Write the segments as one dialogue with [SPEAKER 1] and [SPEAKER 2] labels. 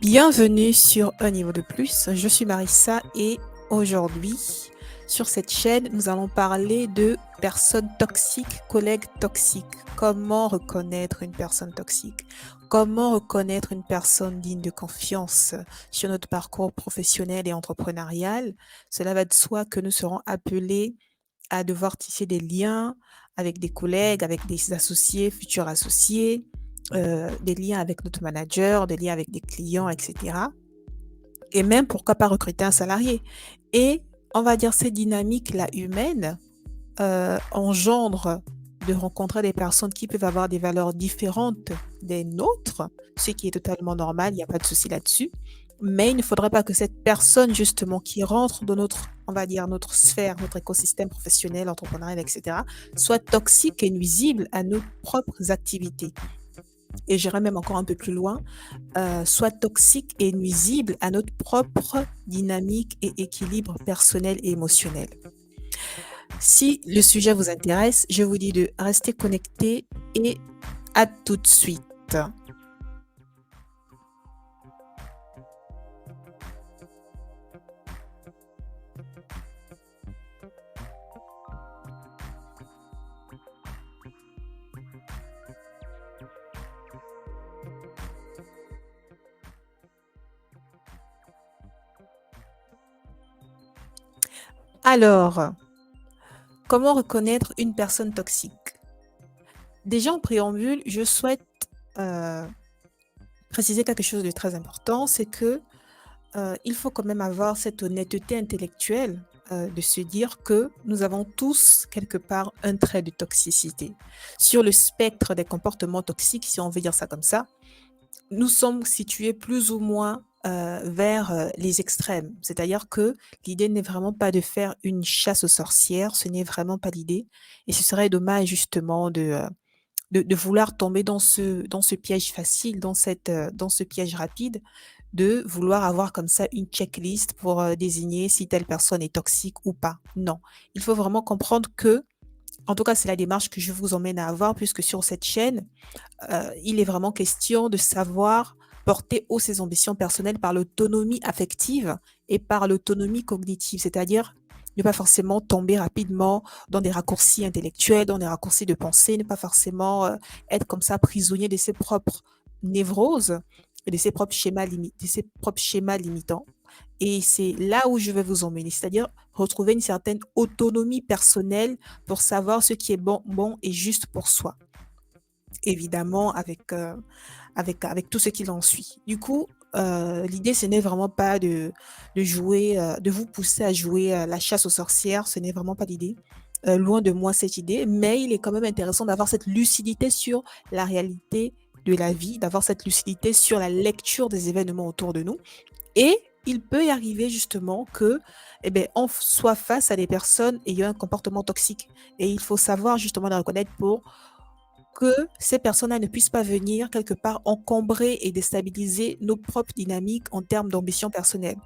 [SPEAKER 1] Bienvenue sur Un niveau de plus. Je suis Marissa et aujourd'hui, sur cette chaîne, nous allons parler de personnes toxiques, collègues toxiques. Comment reconnaître une personne toxique? Comment reconnaître une personne digne de confiance sur notre parcours professionnel et entrepreneurial? Cela va de soi que nous serons appelés à devoir tisser des liens avec des collègues, avec des associés, futurs associés, des liens avec notre manager, des liens avec des clients, etc. Et même, pourquoi pas recruter un salarié. Et on va dire cette dynamique-là humaine engendre de rencontrer des personnes qui peuvent avoir des valeurs différentes des nôtres, ce qui est totalement normal, il n'y a pas de souci là-dessus. Mais il ne faudrait pas que cette personne, justement, qui rentre dans notre, on va dire, notre sphère, notre écosystème professionnel, entrepreneurial, etc., soit toxique et nuisible à nos propres activités. Et j'irai même encore un peu plus loin, soit toxique et nuisible à notre propre dynamique et équilibre personnel et émotionnel. Si le sujet vous intéresse, je vous dis de rester connecté et à tout de suite. Alors, comment reconnaître une personne toxique? Déjà en préambule, je souhaite euh, préciser quelque chose de très important, c'est que il faut quand même avoir cette honnêteté intellectuelle de se dire que nous avons tous quelque part un trait de toxicité. Sur le spectre des comportements toxiques, si on veut dire ça comme ça, nous sommes situés plus ou moins vers les extrêmes. C'est-à-dire que l'idée n'est vraiment pas de faire une chasse aux sorcières, ce n'est vraiment pas l'idée. Et ce serait dommage justement de vouloir tomber dans ce piège facile, dans ce piège rapide, de vouloir avoir comme ça une checklist pour désigner si telle personne est toxique ou pas. Non, il faut vraiment comprendre que, en tout cas, c'est la démarche que je vous emmène à avoir, puisque sur cette chaîne, il est vraiment question de savoir porter haut ses ambitions personnelles par l'autonomie affective et par l'autonomie cognitive, c'est-à-dire ne pas forcément tomber rapidement dans des raccourcis intellectuels, dans des raccourcis de pensée, ne pas forcément être comme ça prisonnier de ses propres névroses et de ses propres schémas limitants. Et c'est là où je vais vous emmener, c'est-à-dire retrouver une certaine autonomie personnelle pour savoir ce qui est bon et juste pour soi, évidemment avec tout ce qui en suit. Du coup, l'idée, ce n'est vraiment pas de jouer, de vous pousser à jouer la chasse aux sorcières, ce n'est vraiment pas l'idée. Loin de moi cette idée, mais il est quand même intéressant d'avoir cette lucidité sur la réalité de la vie, d'avoir cette lucidité sur la lecture des événements autour de nous. Et il peut y arriver justement que, on soit face à des personnes ayant un comportement toxique. Et il faut savoir justement les reconnaître pour que ces personnes-là ne puissent pas venir quelque part encombrer et déstabiliser nos propres dynamiques en termes d'ambition personnelle.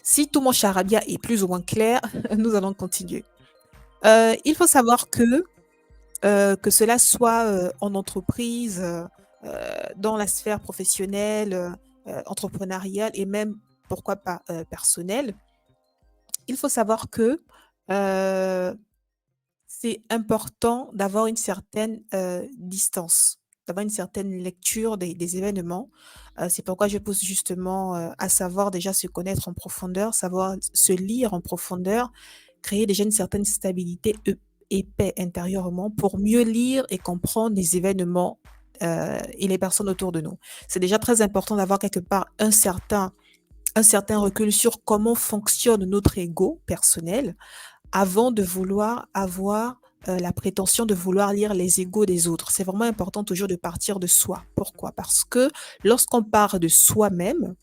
[SPEAKER 1] Si tout mon charabia est plus ou moins clair, nous allons continuer. Il faut savoir que cela soit en entreprise, dans la sphère professionnelle, entrepreneuriale et même, pourquoi pas, personnelle, il faut savoir que euh, c'est important d'avoir une certaine distance, d'avoir une certaine lecture des événements. C'est pourquoi je pose justement à savoir déjà se connaître en profondeur, savoir se lire en profondeur, créer déjà une certaine stabilité et paix intérieurement pour mieux lire et comprendre les événements et les personnes autour de nous. C'est déjà très important d'avoir quelque part un certain recul sur comment fonctionne notre ego personnel avant de vouloir avoir la prétention de vouloir lire les égos des autres. C'est vraiment important toujours de partir de soi. Pourquoi? Parce que lorsqu'on part de soi-même,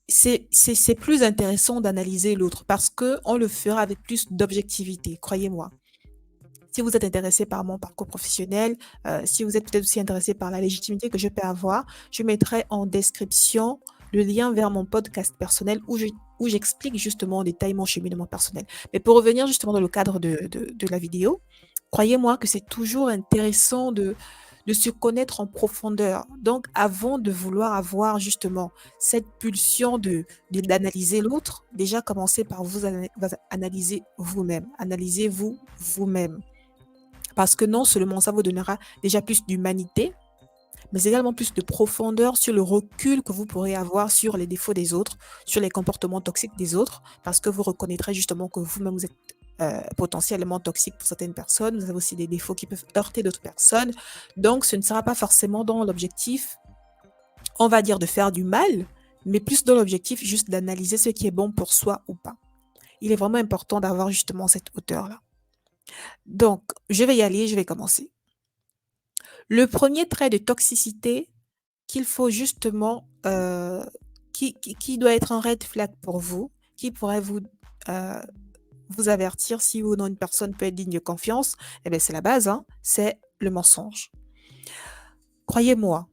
[SPEAKER 1] c'est plus intéressant d'analyser l'autre parce qu'on le fera avec plus d'objectivité, croyez-moi. Si vous êtes intéressé par mon parcours professionnel, si vous êtes peut-être aussi intéressé par la légitimité que je peux avoir, je mettrai en description le lien vers mon podcast personnel où j'explique justement en détail mon cheminement personnel. Mais pour revenir justement dans le cadre de la vidéo, croyez-moi que c'est toujours intéressant de se connaître en profondeur. Donc, avant de vouloir avoir justement cette pulsion d'analyser l'autre, déjà commencez par vous analyser vous-même. Analysez-vous vous-même. Parce que non seulement ça vous donnera déjà plus d'humanité, mais également plus de profondeur sur le recul que vous pourrez avoir sur les défauts des autres, sur les comportements toxiques des autres, parce que vous reconnaîtrez justement que vous-même vous êtes potentiellement toxique pour certaines personnes. Vous avez aussi des défauts qui peuvent heurter d'autres personnes. Donc, ce ne sera pas forcément dans l'objectif, on va dire, de faire du mal, mais plus dans l'objectif juste d'analyser ce qui est bon pour soi ou pas. Il est vraiment important d'avoir justement cette hauteur-là. Donc, je vais y aller, je vais commencer. Le premier trait de toxicité qu'il faut justement, qui doit être un red flag pour vous, qui pourrait euh, vous avertir si ou non une personne peut être digne de confiance, eh bien, c'est la base, hein, c'est le mensonge. Croyez-moi,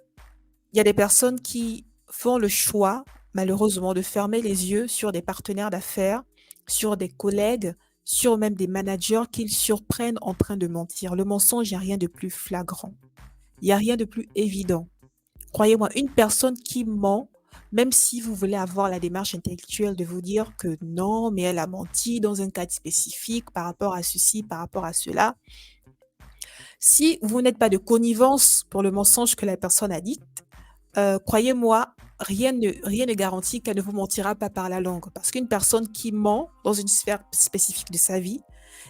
[SPEAKER 1] il y a des personnes qui font le choix, malheureusement, de fermer les yeux sur des partenaires d'affaires, sur des collègues, sur même des managers qu'ils surprennent en train de mentir. Le mensonge, il n'y a rien de plus flagrant. Il n'y a rien de plus évident. Croyez-moi, une personne qui ment, même si vous voulez avoir la démarche intellectuelle de vous dire que non, mais elle a menti dans un cas spécifique par rapport à ceci, par rapport à cela, si vous n'êtes pas de connivence pour le mensonge que la personne a dit, croyez-moi, rien ne garantit qu'elle ne vous mentira pas par la langue. Parce qu'une personne qui ment dans une sphère spécifique de sa vie,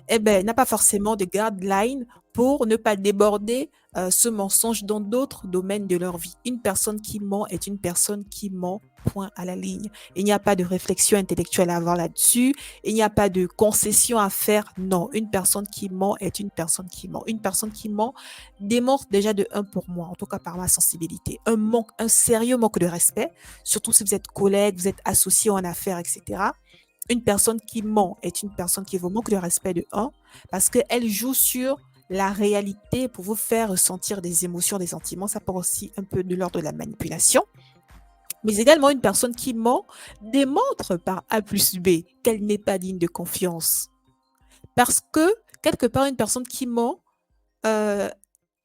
[SPEAKER 1] eh ben, n'a pas forcément de guideline pour ne pas déborder ce mensonge dans d'autres domaines de leur vie. Une personne qui ment est une personne qui ment, point à la ligne. Il n'y a pas de réflexion intellectuelle à avoir là-dessus. Il n'y a pas de concession à faire. Non, une personne qui ment est une personne qui ment. Une personne qui ment démontre déjà de un pour moi, en tout cas par ma sensibilité, un sérieux manque de respect, surtout si vous êtes collègue, vous êtes associé en affaires, etc. Une personne qui ment est une personne qui vous manque de respect de un, parce qu'elle joue sur la réalité pour vous faire ressentir des émotions, des sentiments. Ça part aussi un peu de l'ordre de la manipulation. Mais également, une personne qui ment démontre par A plus B qu'elle n'est pas digne de confiance. Parce que, quelque part, une personne qui ment, euh,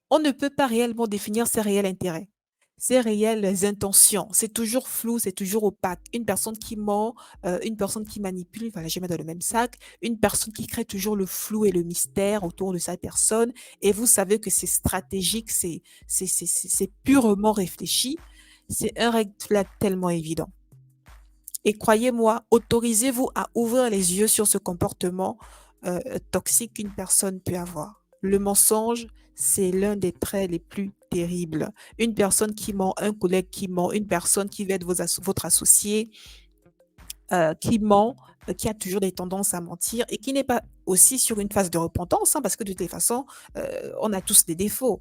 [SPEAKER 1] on ne peut pas réellement définir ses réels intérêts, ses réelles intentions. C'est toujours flou, c'est toujours opaque. Une personne qui ment, une personne qui manipule, voilà, je mets dans le même sac, une personne qui crée toujours le flou et le mystère autour de sa personne, et vous savez que c'est stratégique, c'est purement réfléchi. C'est un red flag tellement évident. Et croyez-moi, autorisez-vous à ouvrir les yeux sur ce comportement toxique qu'une personne peut avoir. Le mensonge, c'est l'un des traits les plus terribles. Une personne qui ment, un collègue qui ment, une personne qui va être votre associé, qui ment, qui a toujours des tendances à mentir et qui n'est pas aussi sur une phase de repentance, hein, parce que de toute façon, on a tous des défauts.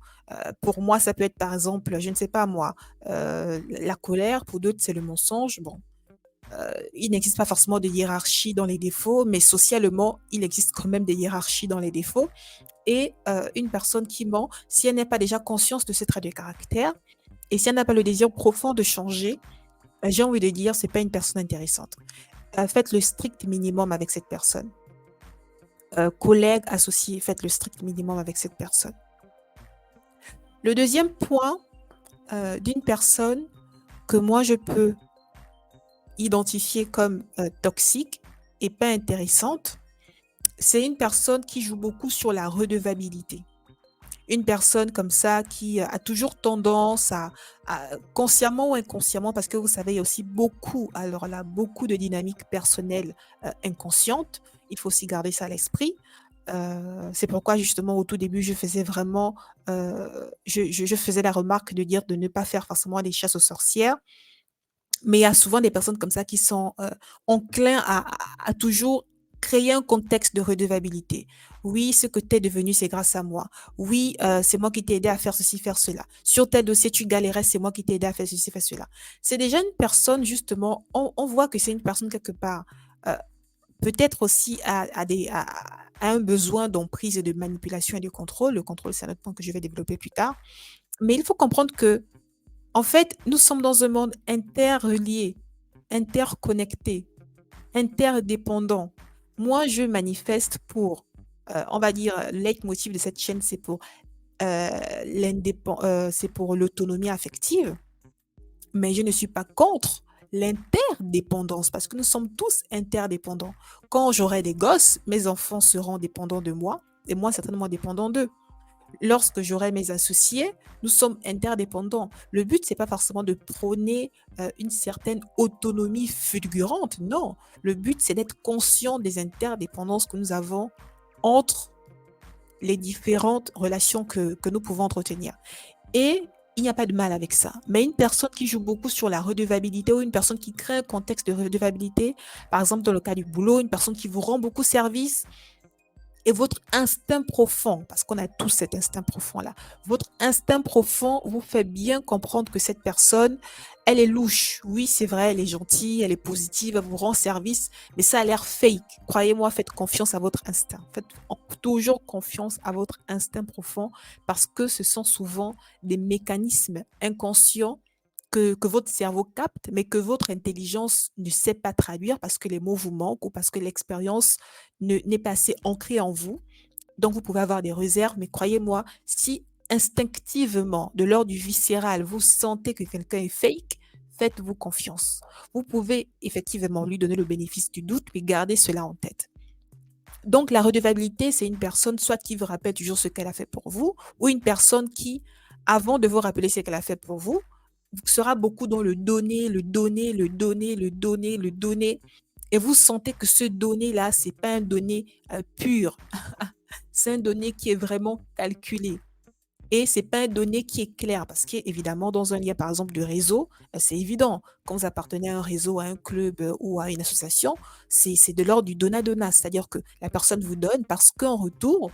[SPEAKER 1] Pour moi, ça peut être par exemple, je ne sais pas moi, la colère, pour d'autres, c'est le mensonge. Bon, il n'existe pas forcément de hiérarchie dans les défauts, mais socialement, il existe quand même des hiérarchies dans les défauts. Et une personne qui ment, si elle n'est pas déjà consciente de ses traits de caractère, et si elle n'a pas le désir profond de changer, j'ai envie de dire, c'est pas une personne intéressante. Faites le strict minimum avec cette personne. Collègues, associés, faites le strict minimum avec cette personne. Le deuxième point d'une personne que moi je peux identifiée comme toxique et pas intéressante, c'est une personne qui joue beaucoup sur la redevabilité. Une personne comme ça qui a toujours tendance consciemment ou inconsciemment, parce que vous savez, il y a aussi beaucoup, alors là, beaucoup de dynamiques personnelles inconscientes. Il faut aussi garder ça à l'esprit. C'est pourquoi justement au tout début, je faisais vraiment, je faisais la remarque de dire de ne pas faire forcément des chasses aux sorcières. Mais il y a souvent des personnes comme ça qui sont enclins à toujours créer un contexte de redevabilité. Oui, ce que tu es devenu, c'est grâce à moi. Oui, c'est moi qui t'ai aidé à faire ceci, faire cela. Sur tel dossier, tu galérais, c'est moi qui t'ai aidé à faire ceci, faire cela. C'est déjà une personne, justement, on voit que c'est une personne quelque part, euh, peut-être aussi à un besoin d'emprise et de manipulation et de contrôle. Le contrôle, c'est un autre point que je vais développer plus tard. Mais il faut comprendre que en fait, nous sommes dans un monde interrelié, interconnecté, interdépendant. Moi, je manifeste pour, on va dire, le leitmotiv de cette chaîne, c'est pour c'est pour l'autonomie affective, mais je ne suis pas contre l'interdépendance parce que nous sommes tous interdépendants. Quand j'aurai des gosses, mes enfants seront dépendants de moi et moi certainement dépendant d'eux. Lorsque j'aurai mes associés, nous sommes interdépendants. Le but, c'est pas forcément de prôner une certaine autonomie fulgurante, non. Le but, c'est d'être conscient des interdépendances que nous avons entre les différentes relations que nous pouvons entretenir. Et il n'y a pas de mal avec ça. Mais une personne qui joue beaucoup sur la redevabilité ou une personne qui crée un contexte de redevabilité, par exemple dans le cas du boulot, une personne qui vous rend beaucoup service, et votre instinct profond, parce qu'on a tous cet instinct profond-là, votre instinct profond vous fait bien comprendre que cette personne, elle est louche. Oui, c'est vrai, elle est gentille, elle est positive, elle vous rend service, mais ça a l'air fake. Croyez-moi, faites confiance à votre instinct. Faites toujours confiance à votre instinct profond parce que ce sont souvent des mécanismes inconscients que votre cerveau capte, mais que votre intelligence ne sait pas traduire parce que les mots vous manquent ou parce que l'expérience n'est pas assez ancrée en vous. Donc, vous pouvez avoir des réserves, mais croyez-moi, si instinctivement, de l'ordre du viscéral, vous sentez que quelqu'un est fake, faites-vous confiance. Vous pouvez effectivement lui donner le bénéfice du doute, mais gardez cela en tête. Donc, la redevabilité, c'est une personne soit qui vous rappelle toujours ce qu'elle a fait pour vous, ou une personne qui, avant de vous rappeler ce qu'elle a fait pour vous, sera beaucoup dans le donner, le donner, le donner, le donner, le donner. Et vous sentez que ce donner-là, c'est pas un donné pur. C'est un donné qui est vraiment calculé. Et c'est pas un donné qui est clair parce qu'évidemment, dans un lien, par exemple, de réseau, c'est évident. Quand vous appartenez à un réseau, à un club ou à une association, c'est de l'ordre du donnat-donnat. C'est-à-dire que la personne vous donne parce qu'en retour,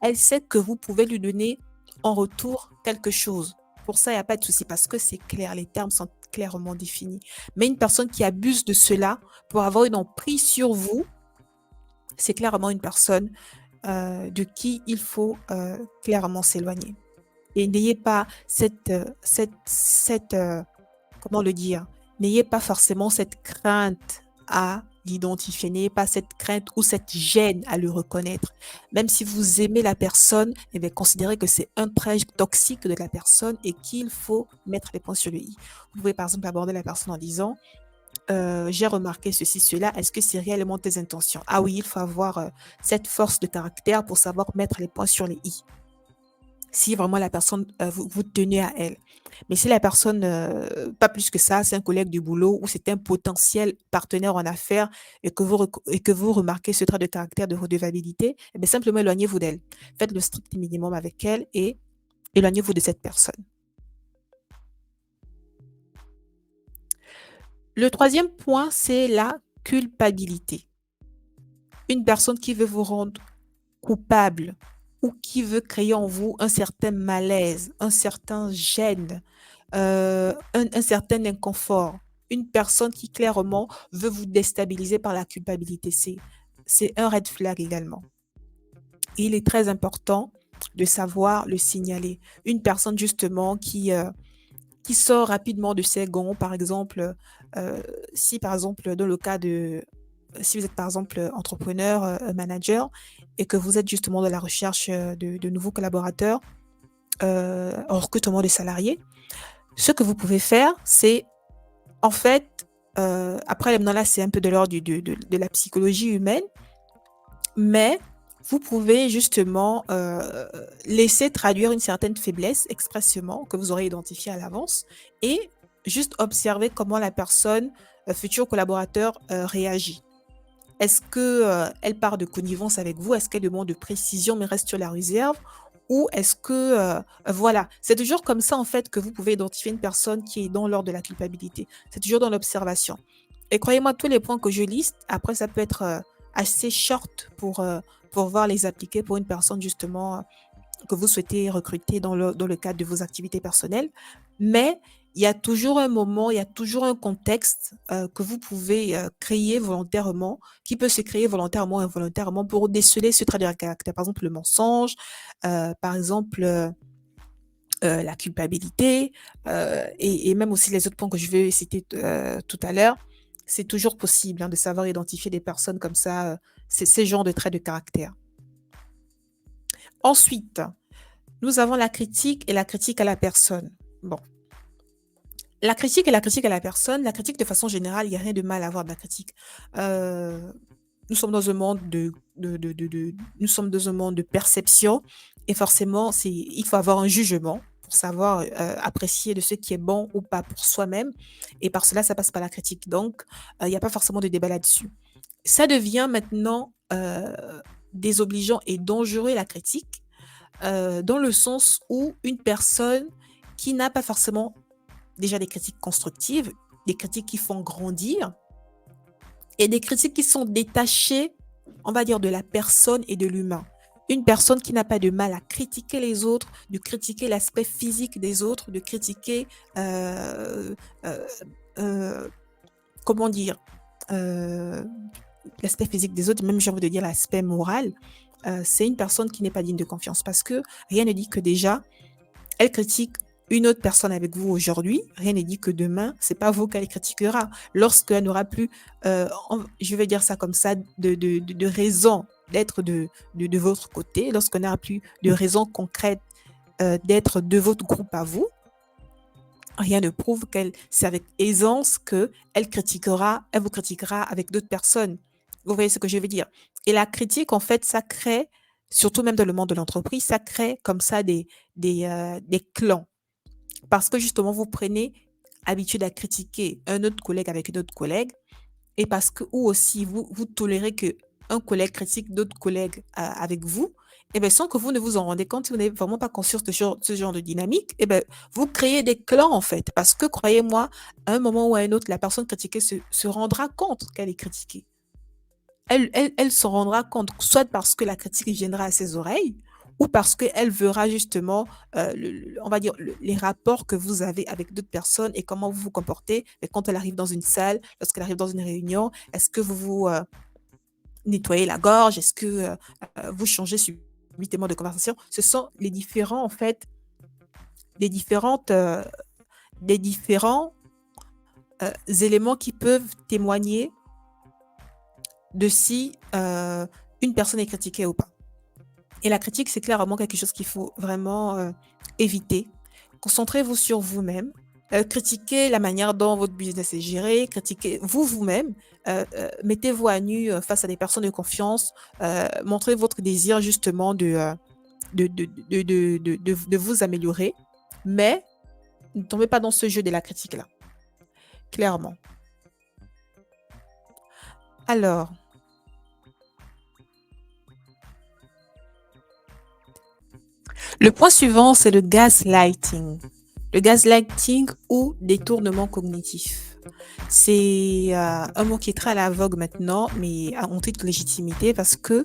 [SPEAKER 1] elle sait que vous pouvez lui donner en retour quelque chose. Pour ça, il n'y a pas de souci parce que c'est clair, les termes sont clairement définis. Mais une personne qui abuse de cela pour avoir une emprise sur vous, c'est clairement une personne de qui il faut clairement s'éloigner. Et n'ayez pas comment le dire, n'ayez pas forcément cette crainte à l'identifier, n'ayez pas cette crainte ou cette gêne à le reconnaître. Même si vous aimez la personne, eh bien, considérez que c'est un trait toxique de la personne et qu'il faut mettre les points sur le i. Vous pouvez par exemple aborder la personne en disant j'ai remarqué ceci, cela, est-ce que c'est réellement tes intentions? Ah oui, il faut avoir cette force de caractère pour savoir mettre les points sur les i si vraiment la personne, vous tenez à elle. Mais si la personne, pas plus que ça, c'est un collègue du boulot ou c'est un potentiel partenaire en affaires et que vous remarquez ce trait de caractère de redevabilité, eh bien, simplement éloignez-vous d'elle. Faites le strict minimum avec elle et éloignez-vous de cette personne. Le troisième point, c'est la culpabilité. Une personne qui veut vous rendre coupable ou qui veut créer en vous un certain malaise, un certain gêne, un certain inconfort. Une personne qui clairement veut vous déstabiliser par la culpabilité. C'est un red flag également. Et il est très important de savoir le signaler. Une personne justement qui sort rapidement de ses gonds, par exemple, si par exemple dans le cas de si vous êtes par exemple entrepreneur, manager et que vous êtes justement dans la recherche de nouveaux collaborateurs, en recrutement de salariés, ce que vous pouvez faire, c'est en fait, après maintenant là, c'est un peu de l'ordre de la psychologie humaine, mais vous pouvez justement laisser traduire une certaine faiblesse expressément que vous aurez identifiée à l'avance et juste observer comment la personne, futur collaborateur, réagit. Est-ce que elle part de connivence avec vous? Est-ce qu'elle demande de précision mais reste sur la réserve? Ou est-ce que voilà, c'est toujours comme ça en fait que vous pouvez identifier une personne qui est dans l'ordre de la culpabilité. C'est toujours dans l'observation. Et croyez-moi, tous les points que je liste, après ça peut être assez short pour voir les appliquer pour une personne justement que vous souhaitez recruter dans le cadre de vos activités personnelles. Mais il y a toujours un moment, il y a toujours un contexte que vous pouvez créer volontairement, qui peut se créer volontairement ou involontairement pour déceler ce trait de caractère. Par exemple, le mensonge, par exemple, la culpabilité, et même aussi les autres points que je vais citer tout à l'heure. C'est toujours possible de savoir identifier des personnes comme ça, ces genres de traits de caractère. Ensuite, Nous avons la critique et la critique à la personne. Bon, la critique et la critique à la personne, la critique de façon générale, il n'y a rien de mal à avoir de la critique. Euh, nous sommes dans un monde nous sommes dans un monde de perception et forcément, il faut avoir un jugement pour savoir apprécier de ce qui est bon ou pas pour soi-même. Et par cela, ça passe par la critique. Donc, il n'y a pas forcément de débat là-dessus. Ça devient maintenant désobligeant et dangereux la critique, dans le sens où une personne qui n'a pas forcément déjà des critiques constructives, des critiques qui font grandir et des critiques qui sont détachées, on va dire, de la personne et de l'humain. Une personne qui n'a pas de mal à critiquer les autres, de critiquer l'aspect physique des autres, de critiquer, euh, euh, euh, comment dire, euh, l'aspect physique des autres, même j'ai envie de dire l'aspect moral, c'est une personne qui n'est pas digne de confiance parce que rien ne dit que déjà, elle critique une autre personne avec vous aujourd'hui, rien ne dit que demain, c'est pas vous qu'elle critiquera. Lorsqu'elle n'aura plus, je vais dire ça comme ça, de raison d'être de votre côté, lorsqu'on n'aura plus de raison concrète d'être de votre groupe à vous, rien ne prouve qu'elle, c'est avec aisance que elle vous critiquera avec d'autres personnes. Vous voyez ce que je veux dire? Et la critique, en fait, ça crée, surtout même dans le monde de l'entreprise, ça crée comme ça des clans. Parce que justement, vous prenez habitude à critiquer un autre collègue avec un autre collègue, et parce que, ou aussi, vous tolérez que un collègue critique d'autres collègues avec vous, et bien, sans que vous ne vous en rendez compte, si vous n'avez vraiment pas conscience de ce genre de dynamique, et bien, vous créez des clans, en fait. Parce que, croyez-moi, à un moment ou à un autre, la personne critiquée se rendra compte qu'elle est critiquée. Elle s'en rendra compte, soit parce que la critique viendra à ses oreilles, ou parce qu'elle verra justement, on va dire, les rapports que vous avez avec d'autres personnes et comment vous vous comportez. Et quand elle arrive dans une salle, lorsqu'elle arrive dans une réunion, est-ce que vous vous nettoyez la gorge? Est-ce que vous changez subitement de conversation? Ce sont les différents, en fait, les différentes, les différents éléments qui peuvent témoigner de si une personne est critiquée ou pas. Et la critique, c'est clairement quelque chose qu'il faut vraiment éviter. Concentrez-vous sur vous-même. Critiquez la manière dont votre business est géré. Critiquez vous-même. Mettez-vous à nu face à des personnes de confiance. Montrez votre désir justement de vous améliorer. Mais ne tombez pas dans ce jeu de la critique-là, clairement. Alors, le point suivant, c'est le gaslighting. Le gaslighting ou détournement cognitif. C'est un mot qui est très à la vogue maintenant, mais à en toute légitimité parce que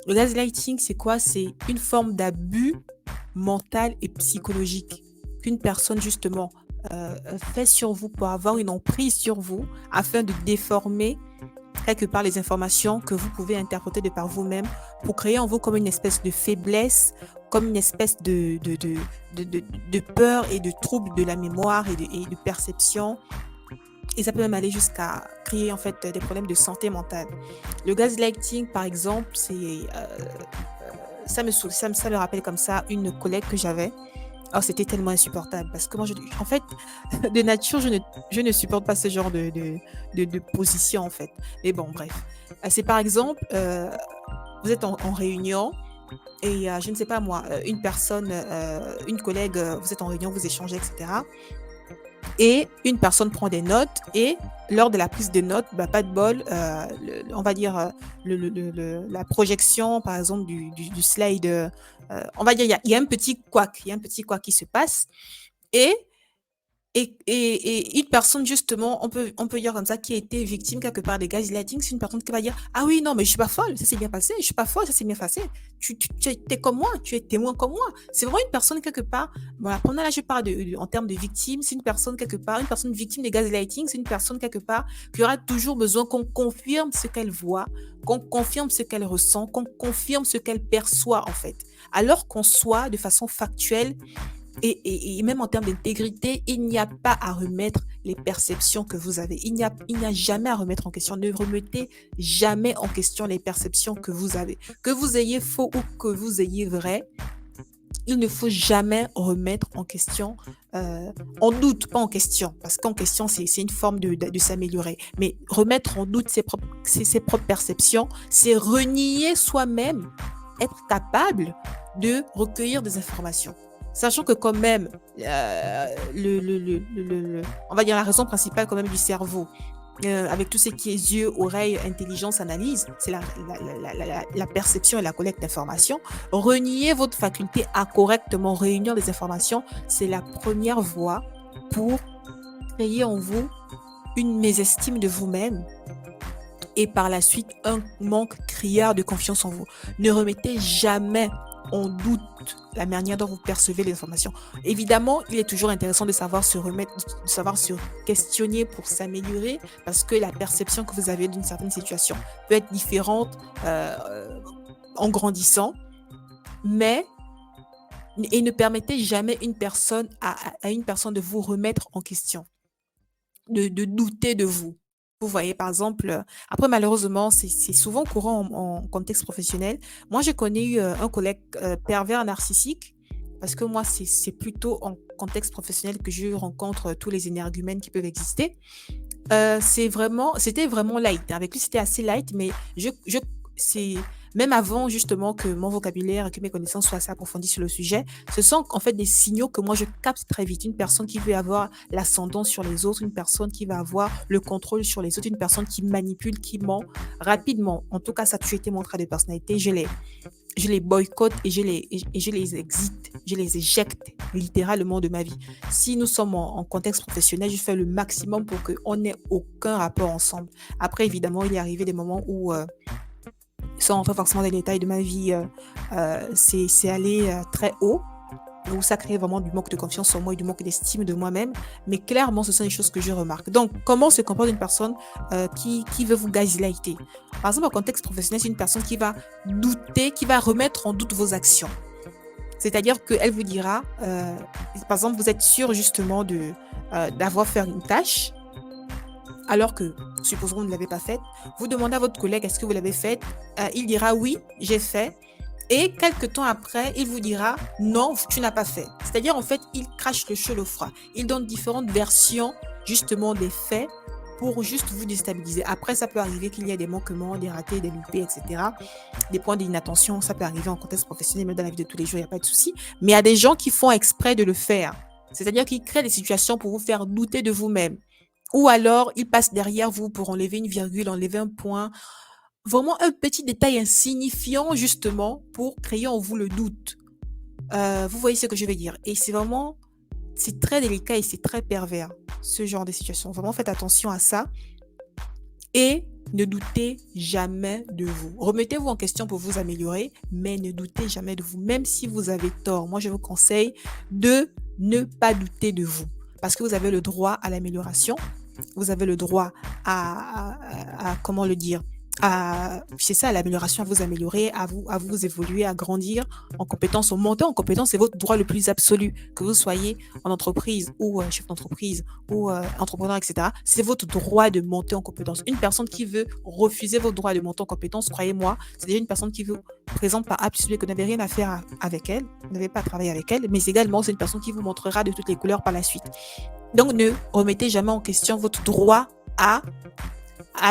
[SPEAKER 1] le gaslighting, c'est quoi? C'est une forme d'abus mental et psychologique qu'une personne justement fait sur vous pour avoir une emprise sur vous afin de déformer quelque part les informations que vous pouvez interpréter de par vous-même pour créer en vous comme une espèce de faiblesse, comme une espèce de peur et de trouble de la mémoire et de perception. Et ça peut même aller jusqu'à créer en fait des problèmes de santé mentale. Le gaslighting, par exemple, ça me rappelle comme ça une collègue que j'avais. Oh, c'était tellement insupportable parce que moi, en fait, de nature, je ne supporte pas ce genre de position, en fait. Mais bon, bref. C'est par exemple, vous êtes en réunion et je ne sais pas moi, une personne, une collègue, vous êtes en réunion, vous échangez, etc. Et une personne prend des notes et lors de la prise de notes, bah, pas de bol, on va dire la projection, par exemple, du slide, on va dire, il y a un petit couac, il y a un petit couac qui se passe. Et et une personne justement, on peut dire comme ça, qui a été victime quelque part des gaslighting, c'est une personne qui va dire: «Ah oui, non, mais je suis pas folle, ça s'est bien passé, je suis pas folle, ça s'est bien passé. Tu es comme moi, tu es témoin comme moi». C'est vraiment une personne quelque part, voilà, pendant là je parle en termes de victime, c'est une personne quelque part, une personne victime des gaslighting, c'est une personne quelque part qui aura toujours besoin qu'on confirme ce qu'elle voit, qu'on confirme ce qu'elle ressent, qu'on confirme ce qu'elle perçoit en fait. Alors qu'on soit de façon factuelle et même en termes d'intégrité, il n'y a pas à remettre les perceptions que vous avez. Il n'y a jamais à remettre en question. Ne remettez jamais en question les perceptions que vous avez. Que vous ayez faux ou que vous ayez vrai, il ne faut jamais remettre en question, en doute, pas en question, parce qu'en question, c'est une forme de s'améliorer. Mais remettre en doute ses propres perceptions, c'est renier soi-même, être capable de recueillir des informations. Sachant que quand même, on va dire la raison principale quand même du cerveau, avec tout ce qui est yeux, oreilles, intelligence, analyse, c'est la perception et la collecte d'informations. Renier votre faculté à correctement réunir des informations, c'est la première voie pour créer en vous une mésestime de vous-même et par la suite un manque criard de confiance en vous. Ne remettez jamais en doute la manière dont vous percevez les informations. Évidemment, il est toujours intéressant de savoir se remettre, de savoir se questionner pour s'améliorer, parce que la perception que vous avez d'une certaine situation peut être différente en grandissant, mais et ne permettez jamais à une personne de vous remettre en question, de douter de vous. Vous voyez, par exemple, après, malheureusement, c'est souvent courant en contexte professionnel. Moi, je connais eu un collègue pervers narcissique, parce que moi, c'est plutôt en contexte professionnel que je rencontre tous les énergumènes qui peuvent exister. C'était vraiment light. Avec lui, c'était assez light, mais c'est même avant justement que mon vocabulaire, que mes connaissances soient assez approfondies sur le sujet, ce sont en fait des signaux que moi je capte très vite. Une personne qui veut avoir l'ascendant sur les autres, une personne qui va avoir le contrôle sur les autres, une personne qui manipule, qui ment rapidement. En tout cas, ça a toujours été mon trait de personnalité. Je les boycotte et je les exite, je les éjecte littéralement de ma vie. Si nous sommes en contexte professionnel, je fais le maximum pour qu'on n'ait aucun rapport ensemble. Après, évidemment, il est arrivé des moments où, sans rentrer forcément dans les détails de ma vie, c'est allé très haut, où ça crée vraiment du manque de confiance en moi et du manque d'estime de moi-même. Mais clairement, ce sont des choses que je remarque. Donc, comment se comporte une personne qui veut vous gaslighter? Par exemple, en contexte professionnel, c'est une personne qui va douter, qui va remettre en doute vos actions. C'est-à-dire qu'elle vous dira, par exemple, vous êtes sûr justement d'avoir fait une tâche, alors que, supposons que vous ne l'avez pas faite, vous demandez à votre collègue, est-ce que vous l'avez faite? Il dira, oui, j'ai fait. Et quelques temps après, il vous dira, non, tu n'as pas fait. C'est-à-dire, en fait, il crache le chaud, le froid. Il donne différentes versions, justement, des faits pour juste vous déstabiliser. Après, ça peut arriver qu'il y ait des manquements, des ratés, des loupés, etc. Des points d'inattention, ça peut arriver en contexte professionnel, même dans la vie de tous les jours, il n'y a pas de souci. Mais il y a des gens qui font exprès de le faire. C'est-à-dire qu'ils créent des situations pour vous faire douter de vous-même. Ou alors, ils passent derrière vous pour enlever une virgule, enlever un point. Vraiment un petit détail insignifiant, justement, pour créer en vous le doute. Vous voyez ce que je veux dire. Et c'est très délicat et c'est très pervers, ce genre de situation. Vraiment, faites attention à ça. Et ne doutez jamais de vous. Remettez-vous en question pour vous améliorer, mais ne doutez jamais de vous. Même si vous avez tort, moi, je vous conseille de ne pas douter de vous. Parce que vous avez le droit à l'amélioration. Vous avez le droit à comment le dire, c'est ça, l'amélioration, à vous améliorer, à vous évoluer, à grandir en compétences, au monter en compétences, c'est votre droit le plus absolu, que vous soyez en entreprise ou chef d'entreprise ou entrepreneur, etc. C'est votre droit de monter en compétences. Une personne qui veut refuser votre droit de monter en compétences, croyez-moi, c'est déjà une personne qui vous présente par A plus B, que vous n'avez rien à faire avec elle, vous n'avez pas à travailler avec elle, mais également, c'est une personne qui vous montrera de toutes les couleurs par la suite. Donc, ne remettez jamais en question votre droit à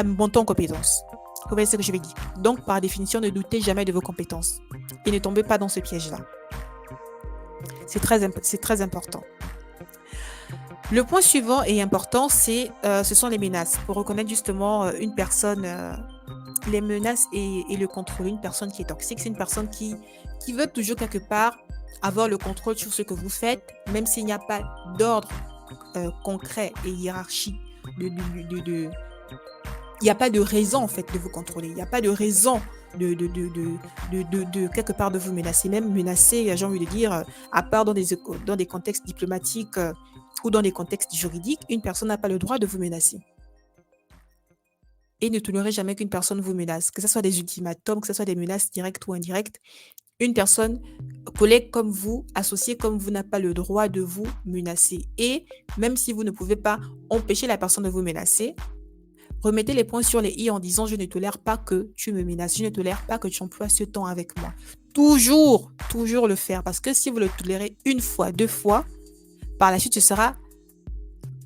[SPEAKER 1] monter en compétences. Vous voyez ce que je vais dire. Donc, par définition, ne doutez jamais de vos compétences. Et ne tombez pas dans ce piège-là. C'est très important. Le point suivant et important, ce sont les menaces. Pour reconnaître justement une personne, les menaces et le contrôle. Une personne qui est toxique, c'est une personne qui veut toujours quelque part avoir le contrôle sur ce que vous faites, même s'il n'y a pas d'ordre concret et hiérarchie il n'y a pas de raison en fait de vous contrôler. Il n'y a pas de raison de quelque part de vous menacer. Même menacer, j'ai envie de dire, à part dans des contextes diplomatiques ou dans des contextes juridiques, une personne n'a pas le droit de vous menacer. Et ne tolérez jamais qu'une personne vous menace, que ce soit des ultimatums, que ce soit des menaces directes ou indirectes. Une personne, collègue comme vous, associé comme vous, n'a pas le droit de vous menacer. Et même si vous ne pouvez pas empêcher la personne de vous menacer, remettez les points sur les i en disant « Je ne tolère pas que tu me menaces. Je ne tolère pas que tu emploies ce temps avec moi. toujours le faire. Parce que si vous le tolérez une fois, deux fois, par la suite, ce sera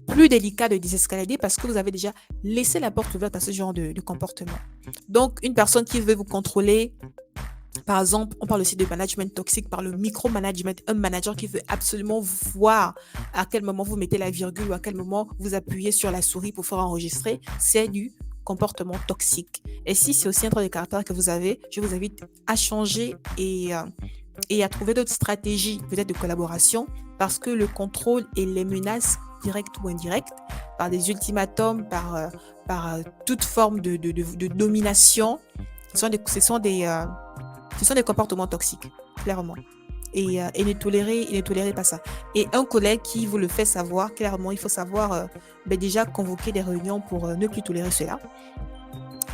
[SPEAKER 1] plus délicat de désescalader parce que vous avez déjà laissé la porte ouverte à ce genre de comportement. Donc, une personne qui veut vous contrôler, par exemple, on parle aussi de management toxique par le micromanagement, un manager qui veut absolument voir à quel moment vous mettez la virgule ou à quel moment vous appuyez sur la souris pour faire enregistrer, c'est du comportement toxique. Et si c'est aussi un trait de caractère que vous avez, je vous invite à changer et à trouver d'autres stratégies, peut-être de collaboration, parce que le contrôle et les menaces directes ou indirectes, par des ultimatums, par toute forme de domination, ce sont des comportements toxiques, clairement. Et ne tolérez pas ça. Et un collègue qui vous le fait savoir, clairement, il faut savoir déjà convoquer des réunions pour ne plus tolérer cela.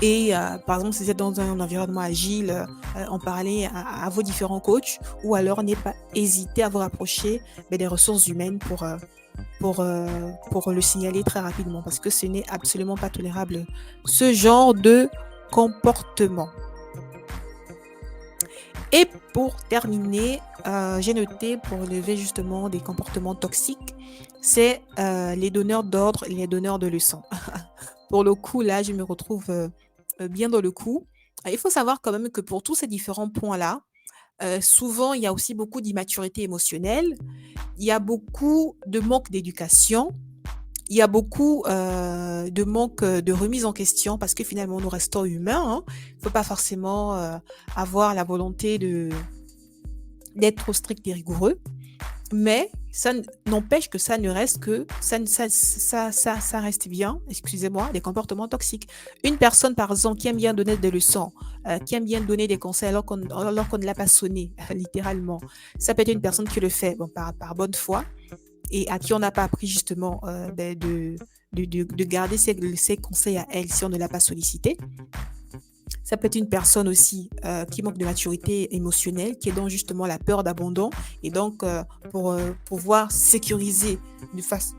[SPEAKER 1] Et par exemple, si vous êtes dans un environnement agile, en parler à vos différents coachs ou alors n'est pas hésiter à vous rapprocher des ressources humaines pour le signaler très rapidement parce que ce n'est absolument pas tolérable ce genre de comportement. Et pour terminer, j'ai noté pour relever justement des comportements toxiques, c'est les donneurs d'ordre et les donneurs de leçons. Pour le coup, là, je me retrouve bien dans le coup. Il faut savoir quand même que pour tous ces différents points-là, souvent, il y a aussi beaucoup d'immaturité émotionnelle, il y a beaucoup de manque d'éducation, il y a beaucoup de manque de remise en question parce que finalement, nous restons humains. Il ne faut pas forcément avoir la volonté d'être trop strict et rigoureux. Mais ça n'empêche que ça ne reste que ça reste bien, excusez-moi, des comportements toxiques. Une personne, par exemple, qui aime bien donner des leçons, qui aime bien donner des conseils alors qu'on ne l'a pas sonné, littéralement. Ça peut être une personne qui le fait par bonne foi et à qui on n'a pas appris justement de garder ses conseils à elle si on ne l'a pas sollicité. Ça peut être une personne aussi qui manque de maturité émotionnelle, qui est dans justement la peur d'abandon. Et donc, pour pouvoir sécuriser de façon,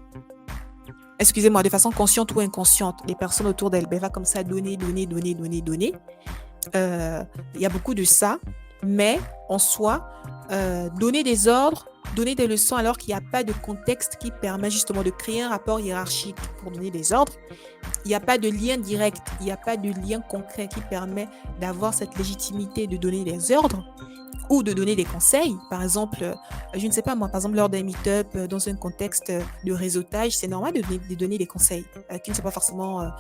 [SPEAKER 1] de façon consciente ou inconsciente, les personnes autour d'elle, elle va comme ça donner. Il y a beaucoup de ça, mais en soi, donner des ordres, donner des leçons alors qu'il n'y a pas de contexte qui permet justement de créer un rapport hiérarchique pour donner des ordres. Il n'y a pas de lien direct, il n'y a pas de lien concret qui permet d'avoir cette légitimité de donner des ordres ou de donner des conseils. Par exemple, je ne sais pas moi, par exemple lors d'un meet-up, dans un contexte de réseautage, c'est normal de donner des conseils qui ne sont pas forcément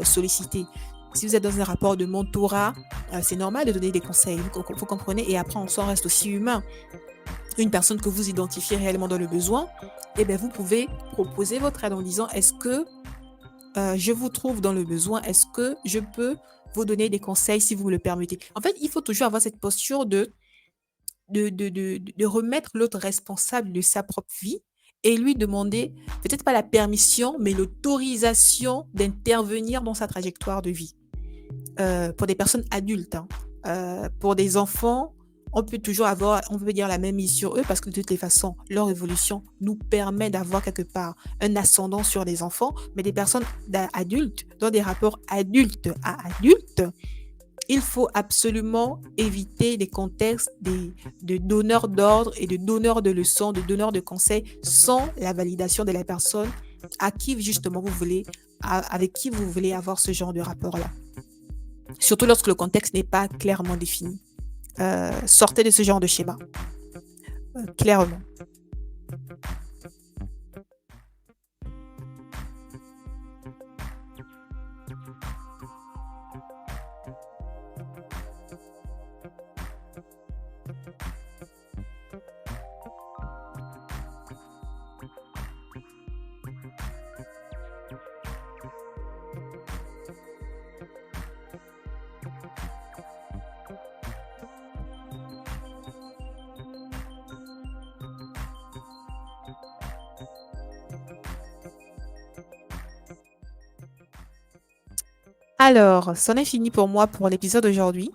[SPEAKER 1] sollicités. Si vous êtes dans un rapport de mentorat, c'est normal de donner des conseils, vous comprenez, et après on s'en reste aussi humain. Une personne que vous identifiez réellement dans le besoin, vous pouvez proposer votre aide en disant est-ce que je vous trouve dans le besoin, est-ce que je peux vous donner des conseils si vous me le permettez? En fait, il faut toujours avoir cette posture de remettre l'autre responsable de sa propre vie et lui demander, peut-être pas la permission, mais l'autorisation d'intervenir dans sa trajectoire de vie. Pour des personnes adultes, pour des enfants, on peut toujours avoir, on peut dire la même mise sur eux parce que de toutes les façons, leur évolution nous permet d'avoir quelque part un ascendant sur les enfants, mais des personnes adultes, dans des rapports adultes à adultes, il faut absolument éviter des contextes de donneurs d'ordre et de donneurs de leçons, de donneurs de conseils sans la validation de la personne à qui justement avec qui vous voulez avoir ce genre de rapport-là. Surtout lorsque le contexte n'est pas clairement défini. Sortez de ce genre de schéma, clairement. Alors, c'en est fini pour moi pour l'épisode d'aujourd'hui.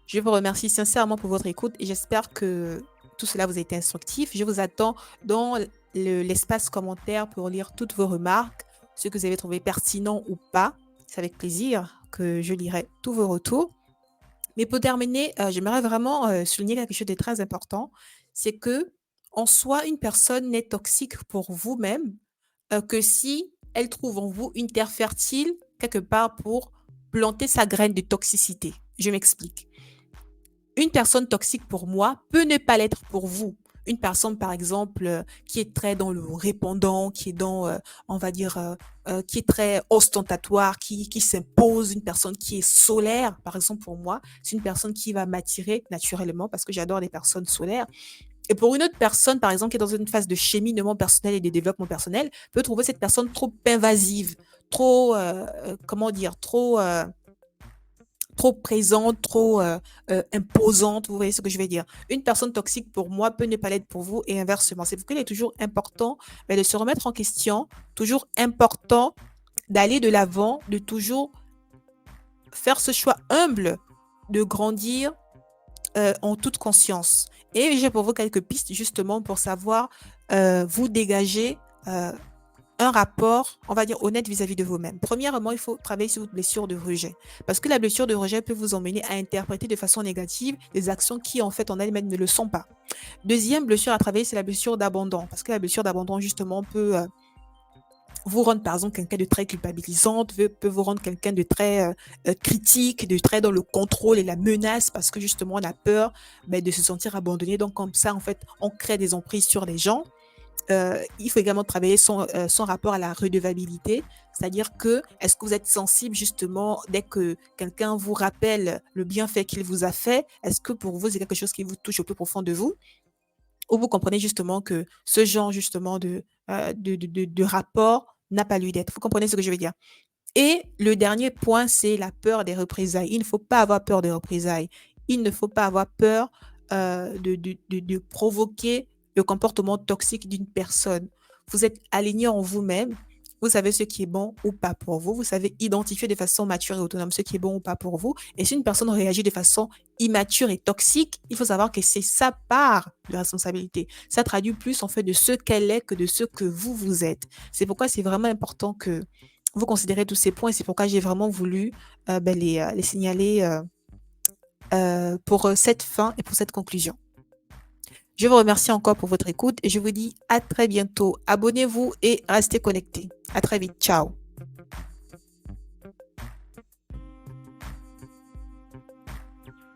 [SPEAKER 1] Je vous remercie sincèrement pour votre écoute et j'espère que tout cela vous a été instructif. Je vous attends dans l'espace commentaire pour lire toutes vos remarques, ce que vous avez trouvé pertinent ou pas. C'est avec plaisir que je lirai tous vos retours. Mais pour terminer, j'aimerais vraiment souligner quelque chose de très important, c'est que en soi, une personne n'est toxique pour vous-même que si elle trouve en vous une terre fertile quelque part pour planter sa graine de toxicité. Je m'explique. Une personne toxique pour moi peut ne pas l'être pour vous. Une personne, par exemple, qui est très dans le répondant, qui est dans, on va dire, qui est très ostentatoire, qui s'impose, une personne qui est solaire, par exemple, pour moi, c'est une personne qui va m'attirer naturellement parce que j'adore les personnes solaires. Et pour une autre personne, par exemple, qui est dans une phase de cheminement personnel et de développement personnel, peut trouver cette personne trop invasive, trop, comment dire, trop présente, trop imposante, vous voyez ce que je veux dire. Une personne toxique pour moi peut ne pas l'être pour vous et inversement. C'est pourquoi il est toujours important de se remettre en question, toujours important d'aller de l'avant, de toujours faire ce choix humble de grandir en toute conscience. Et j'ai pour vous quelques pistes justement pour savoir vous dégager un rapport, on va dire, honnête vis-à-vis de vous-même. Premièrement, il faut travailler sur votre blessure de rejet. Parce que la blessure de rejet peut vous emmener à interpréter de façon négative des actions qui, en fait, en elles-mêmes ne le sont pas. Deuxième blessure à travailler, c'est la blessure d'abandon. Parce que la blessure d'abandon, justement, peut vous rendre, par exemple, quelqu'un de très culpabilisante, peut vous rendre quelqu'un de très critique, de très dans le contrôle et la menace, parce que, justement, on a peur de se sentir abandonné. Donc, comme ça, en fait, on crée des emprises sur les gens. Il faut également travailler son rapport à la redevabilité, c'est-à-dire que est-ce que vous êtes sensible justement dès que quelqu'un vous rappelle le bienfait qu'il vous a fait, est-ce que pour vous c'est quelque chose qui vous touche au plus profond de vous, ou vous comprenez justement que ce genre justement de rapport n'a pas lieu d'être. Vous comprenez ce que je veux dire? Et le dernier point, c'est la peur des représailles. Il ne faut pas avoir peur des représailles. Il ne faut pas avoir peur de provoquer le comportement toxique d'une personne. Vous êtes aligné en vous-même. Vous savez ce qui est bon ou pas pour vous. Vous savez identifier de façon mature et autonome ce qui est bon ou pas pour vous. Et si une personne réagit de façon immature et toxique, il faut savoir que c'est sa part de responsabilité. Ça traduit plus en fait de ce qu'elle est que de ce que vous êtes. C'est pourquoi c'est vraiment important que vous considérez tous ces points et c'est pourquoi j'ai vraiment voulu les signaler pour cette fin et pour cette conclusion. Je vous remercie encore pour votre écoute et je vous dis à très bientôt. Abonnez-vous et restez connectés. À très vite. Ciao.